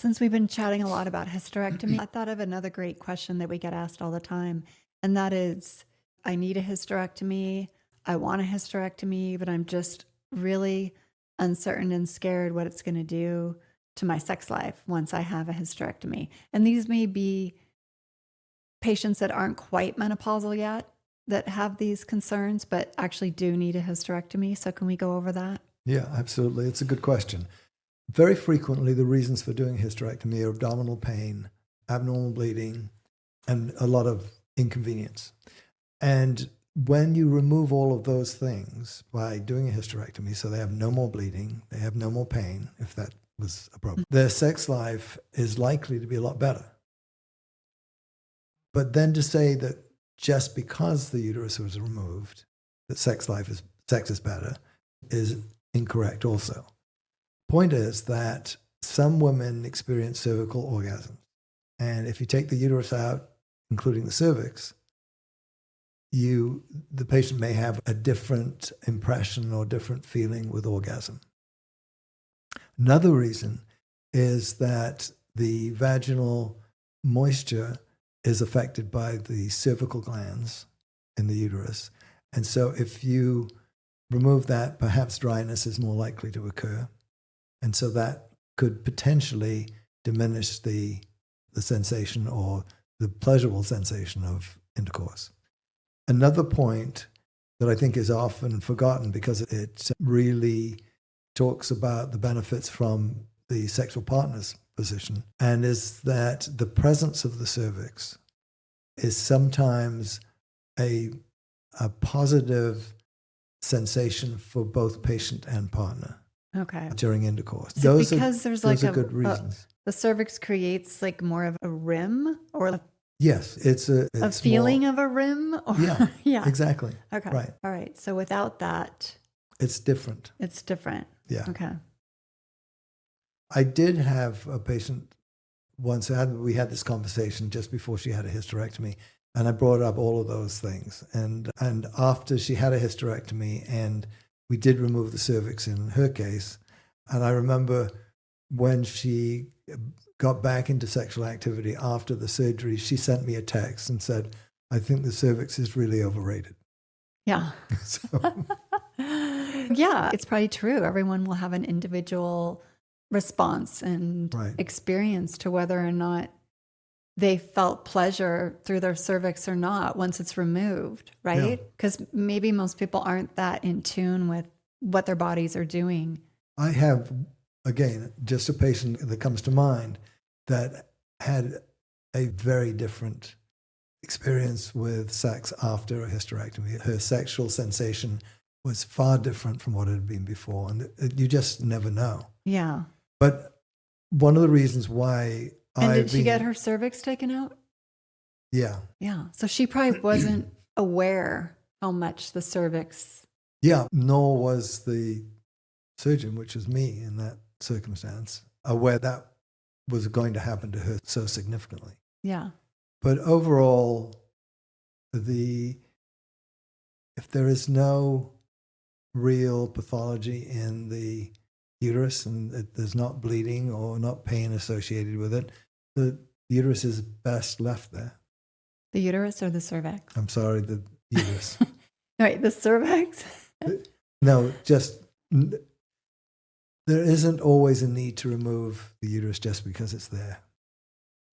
Since we've been chatting a lot about hysterectomy, I thought of another great question that we get asked all the time. And that is, I need a hysterectomy. I want a hysterectomy, but I'm just really uncertain and scared what it's going to do to my sex life once I have a hysterectomy. And these may be patients that aren't quite menopausal yet that have these concerns, but actually do need a hysterectomy. So can we go over that? Yeah, absolutely. It's a good question. Very frequently, the reasons for doing hysterectomy are abdominal pain, abnormal bleeding, and a lot of inconvenience. And when you remove all of those things by doing a hysterectomy, so they have no more bleeding, they have no more pain, if that was a problem, their sex life is likely to be a lot better. But then to say that just because the uterus was removed, that sex is better, is incorrect also. Point is that some women experience cervical orgasms. And if you take the uterus out, including the cervix, the patient may have a different impression or different feeling with orgasm. Another reason is that the vaginal moisture is affected by the cervical glands in the uterus. And so if you remove that, perhaps dryness is more likely to occur. And so that could potentially diminish the sensation or the pleasurable sensation of intercourse. Another point that I think is often forgotten because it really talks about the benefits from the sexual partner's position, and is that the presence of the cervix is sometimes a positive sensation for both patient and partner. Okay. During intercourse. So because there's like those are good reasons. The cervix creates like more of a rim or yes, it's a feeling more of a rim. Or, yeah, yeah, exactly. Okay, right. All right. So without that, it's different. It's different. Yeah. Okay. I did have a patient once. We had this conversation just before she had a hysterectomy, and I brought up all of those things. And after she had a hysterectomy, and we did remove the cervix in her case. And I remember when she got back into sexual activity after the surgery, she sent me a text and said, I think the cervix is really overrated. Yeah. Yeah, it's probably true. Everyone will have an individual response and experience to whether or not they felt pleasure through their cervix or not once it's removed, right? Because maybe most people aren't that in tune with what their bodies are doing. I have, again, just a patient that comes to mind that had a very different experience with sex after a hysterectomy. Her sexual sensation was far different from what it had been before, and you just never know. Yeah. But one of the reasons why did she get her cervix taken out? Yeah. Yeah. So she probably wasn't aware how much the cervix. Yeah. Nor was the surgeon, which was me in that circumstance, aware that was going to happen to her so significantly. Yeah. But overall, if there is no real pathology in the uterus and there's not bleeding or not pain associated with it, the uterus is best left there. The uterus or the cervix? I'm sorry, the uterus. Right, the cervix? No, just there isn't always a need to remove the uterus just because it's there.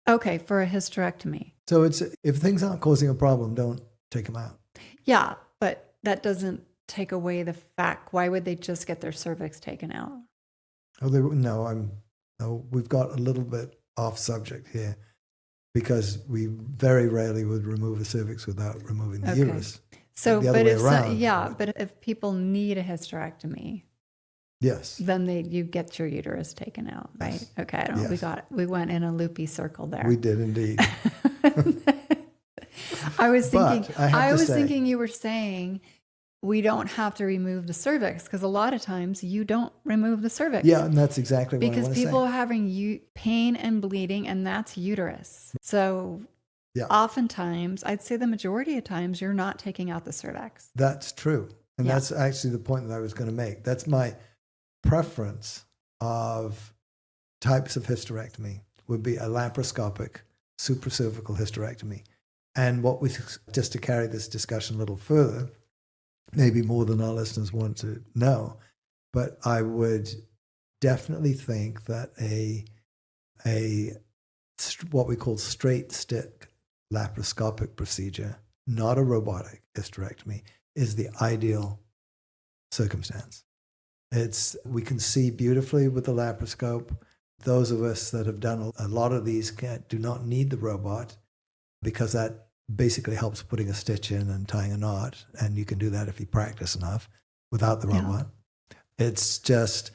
Okay, for a hysterectomy. So if things aren't causing a problem, don't take them out. Yeah, but that doesn't take away the fact. Why would they just get their cervix taken out? No, we've got a little bit off subject here because we very rarely would remove a cervix without removing the uterus. So, but if people need a hysterectomy, yes, then you get your uterus taken out, right? Yes. Okay, we went in a loopy circle there. We did indeed. I was thinking you were saying we don't have to remove the cervix because a lot of times you don't remove the cervix. Yeah, and that's exactly what I want to say. Because people are having pain and bleeding, and that's uterus. So oftentimes, I'd say the majority of times, you're not taking out the cervix. That's true. And that's actually the point that I was going to make. That's my preference of types of hysterectomy would be a laparoscopic supracervical hysterectomy. And what we, just to carry this discussion a little further, maybe more than our listeners want to know, but I would definitely think that what we call straight stick laparoscopic procedure, not a robotic hysterectomy, is the ideal circumstance. We can see beautifully with the laparoscope. Those of us that have done a lot of these do not need the robot, because that basically helps putting a stitch in and tying a knot, and you can do that if you practice enough without the robot. It's just,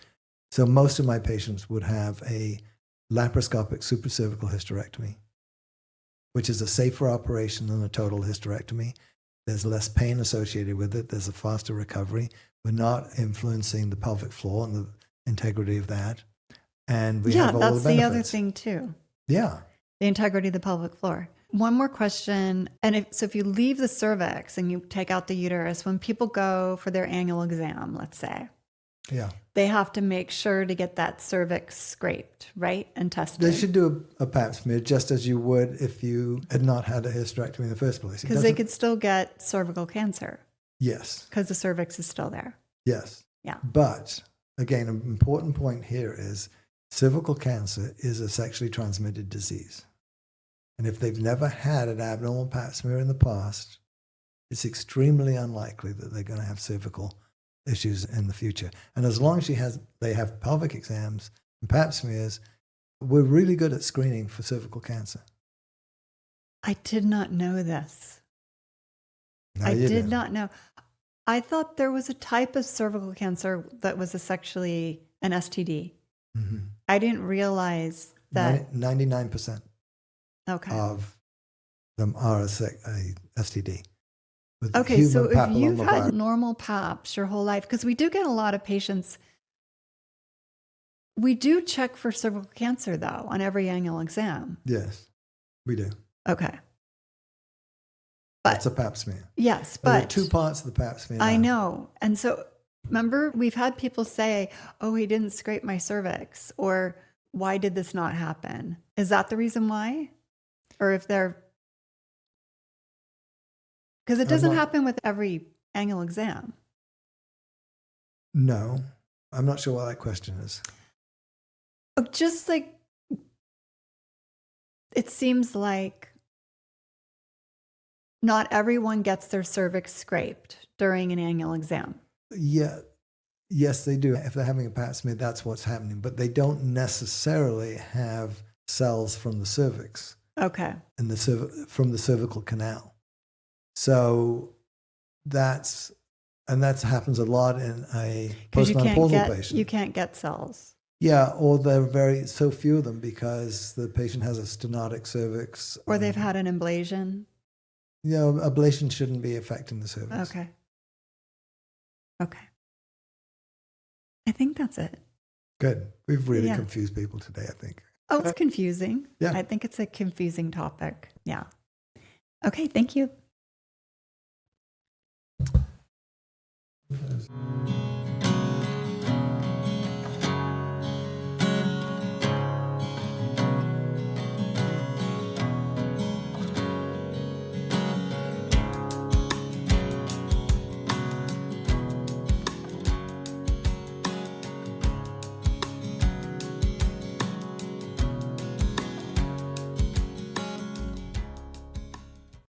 so most of my patients would have a laparoscopic supracervical hysterectomy, which is a safer operation than a total hysterectomy. There's less pain associated with it. There's a faster recovery. We're not influencing the pelvic floor and the integrity of that. And we have all the benefits. That's the other thing too. Yeah. The integrity of the pelvic floor. One more question. And if you leave the cervix and you take out the uterus, when people go for their annual exam, let's say, they have to make sure to get that cervix scraped, right? And tested. They should do a pap smear just as you would if you had not had a hysterectomy in the first place. Because they could still get cervical cancer. Yes. Because the cervix is still there. Yes. Yeah. But again, an important point here is cervical cancer is a sexually transmitted disease. And if they've never had an abnormal pap smear in the past, it's extremely unlikely that they're going to have cervical issues in the future. And as long as they have pelvic exams and pap smears, we're really good at screening for cervical cancer. I did not know this. No, I did not know. I thought there was a type of cervical cancer that was an STD. Mm-hmm. I didn't realize that 99% of them are a STD. Okay, so if you've had normal PAPs your whole life, because we do get a lot of patients, we do check for cervical cancer though on every annual exam. Yes, we do. Okay. That's a pap smear. Yes, but there but are two parts of the pap smear. I know. And so remember, we've had people say, oh, he didn't scrape my cervix, or why did this not happen? Is that the reason why? Or if they're, because it doesn't happen with every annual exam. No, I'm not sure what that question is. Just like, it seems like not everyone gets their cervix scraped during an annual exam. Yeah. Yes, they do. If they're having a pap smear, that's what's happening. But they don't necessarily have cells from the cervix. Okay. And from the cervical canal. So that happens a lot in a postmenopausal patient. You can't get cells. Yeah, or they're so few of them because the patient has a stenotic cervix. Or they've had an ablation. Yeah, ablation shouldn't be affecting the cervix. Okay. I think that's it. Good. We've really confused people today, I think. Oh, it's confusing. Yeah. I think it's a confusing topic. Yeah. Okay, thank you.